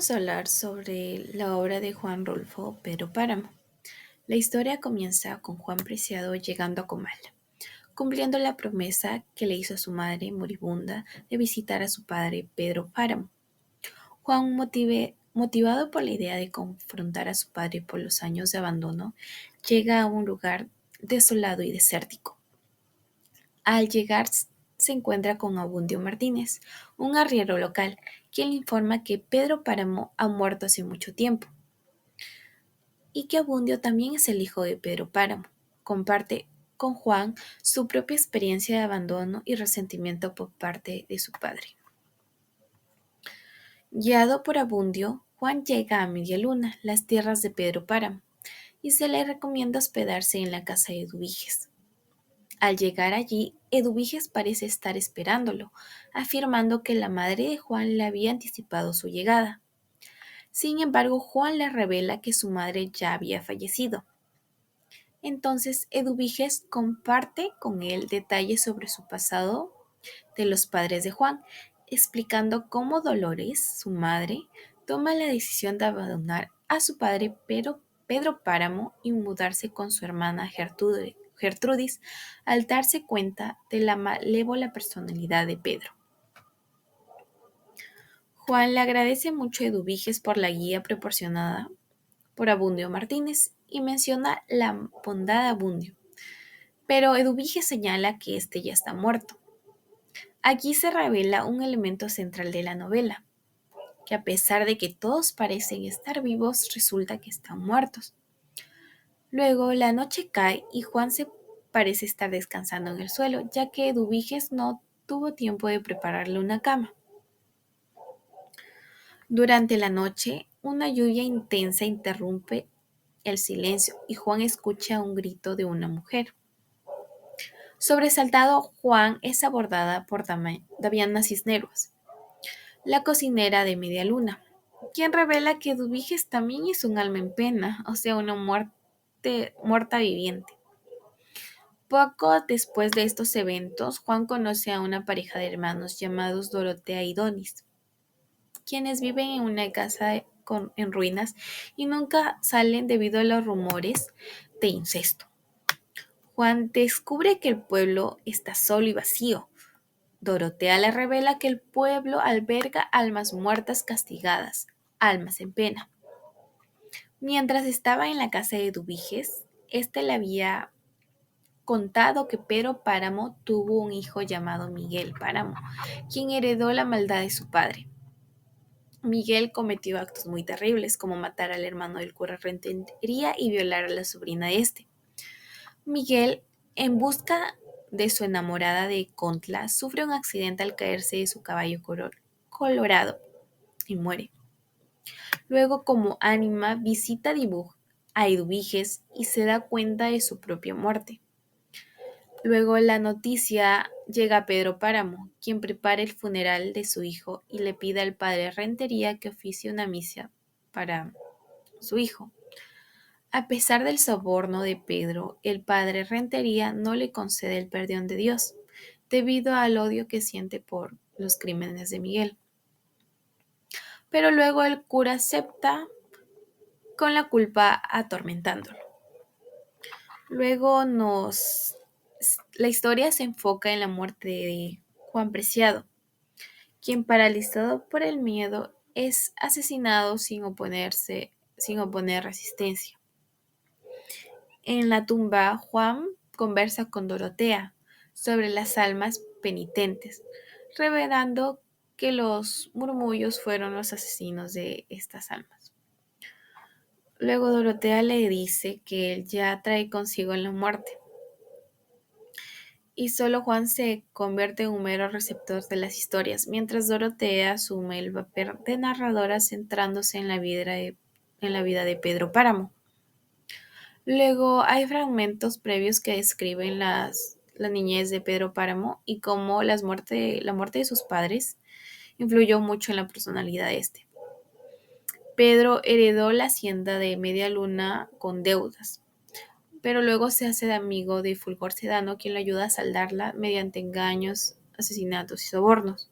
vamos a hablar sobre la obra de Juan Rulfo Pedro Páramo. La historia comienza con Juan Preciado llegando a Comal, cumpliendo la promesa que le hizo a su madre moribunda de visitar a su padre Pedro Páramo. Juan, motivado por la idea de confrontar a su padre por los años de abandono, llega a un lugar desolado y desértico. Al llegar se encuentra con Abundio Martínez, un arriero local, quien le informa que Pedro Páramo ha muerto hace mucho tiempo y que Abundio también es el hijo de Pedro Páramo. Comparte con Juan su propia experiencia de abandono y resentimiento por parte de su padre. Guiado por Abundio, Juan llega a Media Luna, las tierras de Pedro Páramo, y se le recomienda hospedarse en la casa de Eduviges. Al llegar allí, Eduviges parece estar esperándolo, afirmando que la madre de Juan le había anticipado su llegada. Sin embargo, Juan le revela que su madre ya había fallecido. Entonces, Eduviges comparte con él detalles sobre su pasado de los padres de Juan, explicando cómo Dolores, su madre, toma la decisión de abandonar a su padre Pedro Páramo y mudarse con su hermana Gertrudis al darse cuenta de la malévola personalidad de Pedro. Juan le agradece mucho a Eduviges por la guía proporcionada por Abundio Martínez y menciona la bondad de Abundio, pero Eduviges señala que este ya está muerto. Aquí se revela un elemento central de la novela, que a pesar de que todos parecen estar vivos, resulta que están muertos. Luego la noche cae y Juan se parece estar descansando en el suelo, ya que Eduviges no tuvo tiempo de prepararle una cama. Durante la noche, una lluvia intensa interrumpe el silencio y Juan escucha un grito de una mujer. Sobresaltado, Juan es abordada por Daviana Cisneros, la cocinera de Media Luna, quien revela que Eduviges también es un alma en pena, o sea, una muerta viviente. Poco después de estos eventos, Juan conoce a una pareja de hermanos llamados Dorotea y Donis, quienes viven en una casa en ruinas y nunca salen debido a los rumores de incesto. Juan descubre que el pueblo está solo y vacío. Dorotea le revela que el pueblo alberga almas muertas castigadas, almas en pena. Mientras estaba en la casa de Eduviges, éste le había contado que Pedro Páramo tuvo un hijo llamado Miguel Páramo, quien heredó la maldad de su padre. Miguel cometió actos muy terribles, como matar al hermano del cura Rentería y violar a la sobrina de este. Miguel, en busca de su enamorada de Contla, sufre un accidente al caerse de su caballo colorado y muere. Luego, como ánima, visita a Eduviges y se da cuenta de su propia muerte. Luego la noticia llega a Pedro Páramo, quien prepara el funeral de su hijo y le pide al padre Rentería que oficie una misa para su hijo. A pesar del soborno de Pedro, el padre Rentería no le concede el perdón de Dios, debido al odio que siente por los crímenes de Miguel. Pero luego el cura acepta con la culpa atormentándolo. Luego la historia se enfoca en la muerte de Juan Preciado, quien paralizado por el miedo es asesinado sin oponer resistencia. En la tumba, Juan conversa con Dorotea sobre las almas penitentes, revelando que los murmullos fueron los asesinos de estas almas. Luego Dorotea le dice que él ya trae consigo la muerte, y solo Juan se convierte en un mero receptor de las historias, mientras Dorotea asume el papel de narradora centrándose en la vida de Pedro Páramo. Luego hay fragmentos previos que describen la niñez de Pedro Páramo y cómo la muerte de sus padres influyó mucho en la personalidad de este. Pedro heredó la hacienda de Media Luna con deudas, pero luego se hace de amigo de Fulgor Sedano, quien lo ayuda a saldarla mediante engaños, asesinatos y sobornos.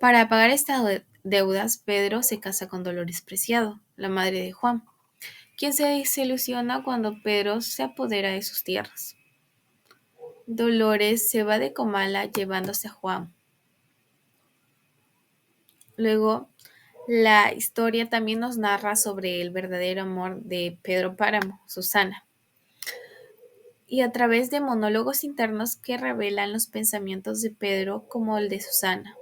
Para pagar estas deudas, Pedro se casa con Dolores Preciado, la madre de Juan, quien se desilusiona cuando Pedro se apodera de sus tierras. Dolores se va de Comala llevándose a Juan. Luego, la historia también nos narra sobre el verdadero amor de Pedro Páramo, Susana, y a través de monólogos internos que revelan los pensamientos de Pedro como el de Susana.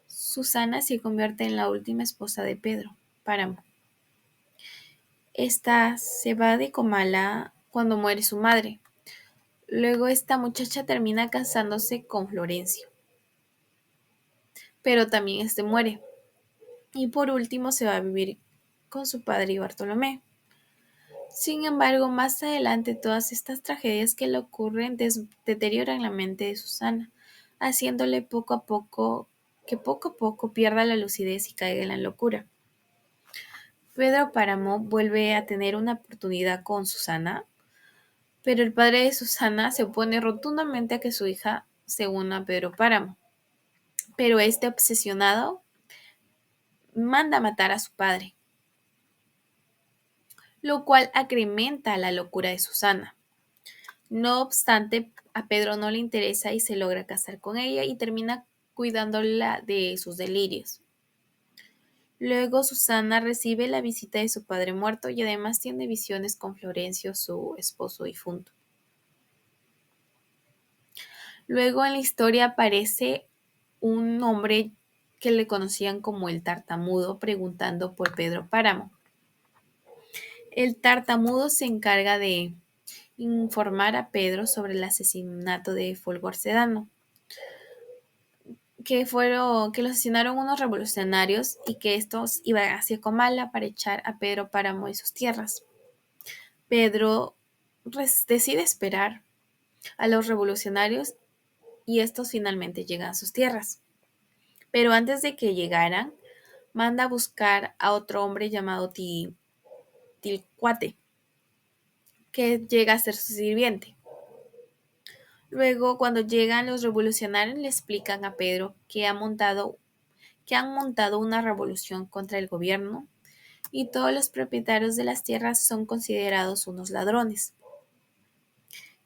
Susana se convierte en la última esposa de Pedro Páramo. Esta se va de Comala cuando muere su madre. Luego esta muchacha termina casándose con Florencio, pero también este muere. Y por último se va a vivir con su padre Bartolomé. Sin embargo, más adelante todas estas tragedias que le ocurren deterioran la mente de Susana, haciéndole poco a poco pierda la lucidez y caiga en la locura. Pedro Páramo vuelve a tener una oportunidad con Susana, pero el padre de Susana se opone rotundamente a que su hija se una a Pedro Páramo. Pero este obsesionado manda matar a su padre, lo cual acrementa la locura de Susana. No obstante, a Pedro no le interesa y se logra casar con ella y termina cuidándola de sus delirios. Luego Susana recibe la visita de su padre muerto y además tiene visiones con Florencio, su esposo difunto. Luego en la historia aparece un hombre que le conocían como el tartamudo preguntando por Pedro Páramo. El tartamudo se encarga de informar a Pedro sobre el asesinato de Folgor Sedano, que lo asesinaron unos revolucionarios y que estos iban hacia Comala para echar a Pedro Páramo y sus tierras. Pedro decide esperar a los revolucionarios y estos finalmente llegan a sus tierras. Pero antes de que llegaran, manda a buscar a otro hombre llamado Tilcuate, que llega a ser su sirviente. Luego, cuando llegan los revolucionarios, le explican a Pedro que han montado una revolución contra el gobierno y todos los propietarios de las tierras son considerados unos ladrones.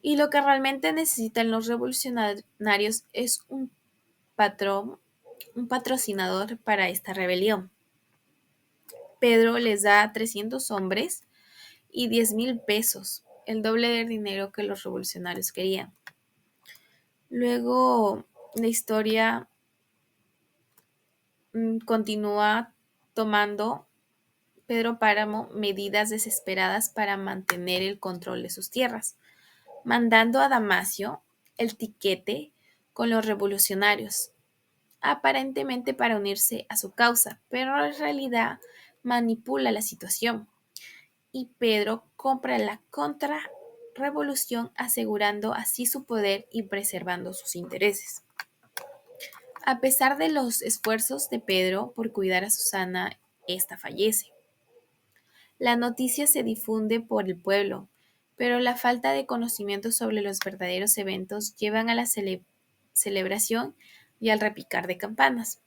Y lo que realmente necesitan los revolucionarios es un patrocinador para esta rebelión. Pedro les da 300 hombres y 10,000 pesos, el doble del dinero que los revolucionarios querían. Luego la historia continúa tomando Pedro Páramo medidas desesperadas para mantener el control de sus tierras, mandando a Damasio el tiquete con los revolucionarios, aparentemente para unirse a su causa, pero en realidad manipula la situación y Pedro compra la contrarrevolución asegurando así su poder y preservando sus intereses. A pesar de los esfuerzos de Pedro por cuidar a Susana, ésta fallece. La noticia se difunde por el pueblo, pero la falta de conocimiento sobre los verdaderos eventos llevan a la celebración y al repicar de campanas,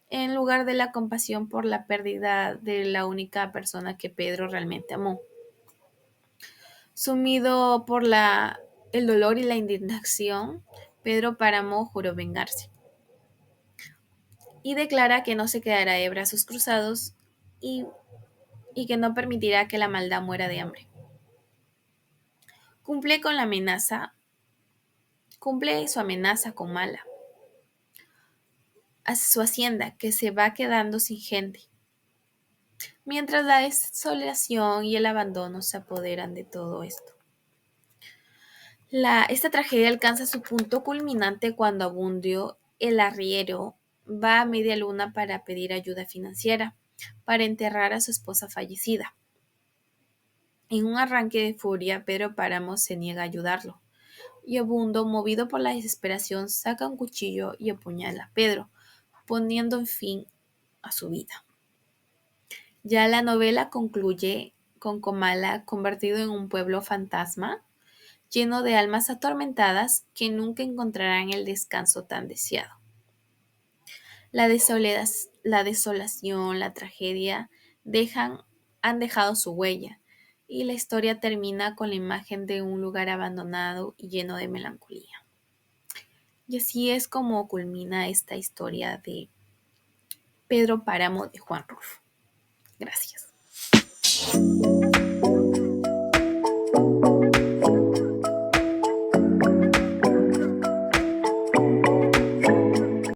en lugar de la compasión por la pérdida de la única persona que Pedro realmente amó. Sumido por el dolor y la indignación, Pedro Páramo juró vengarse y declara que no se quedará de brazos cruzados y, y que no permitirá que la maldad muera de hambre. Cumple con la amenaza, cumple su amenaza con Mala, a su hacienda que se va quedando sin gente, mientras la desolación y el abandono se apoderan de todo esto. Esta tragedia alcanza su punto culminante cuando Abundio, el arriero, va a media luna para pedir ayuda financiera para enterrar a su esposa fallecida. En un arranque de furia, Pedro Páramo se niega a ayudarlo, y Abundo, movido por la desesperación, saca un cuchillo y apuñala a Pedro, poniendo fin a su vida. Ya la novela concluye con Comala convertido en un pueblo fantasma, lleno de almas atormentadas que nunca encontrarán el descanso tan deseado. La desolación, la tragedia dejan, han dejado su huella y la historia termina con la imagen de un lugar abandonado y lleno de melancolía. Y así es como culmina esta historia de Pedro Páramo de Juan Rulfo. Gracias.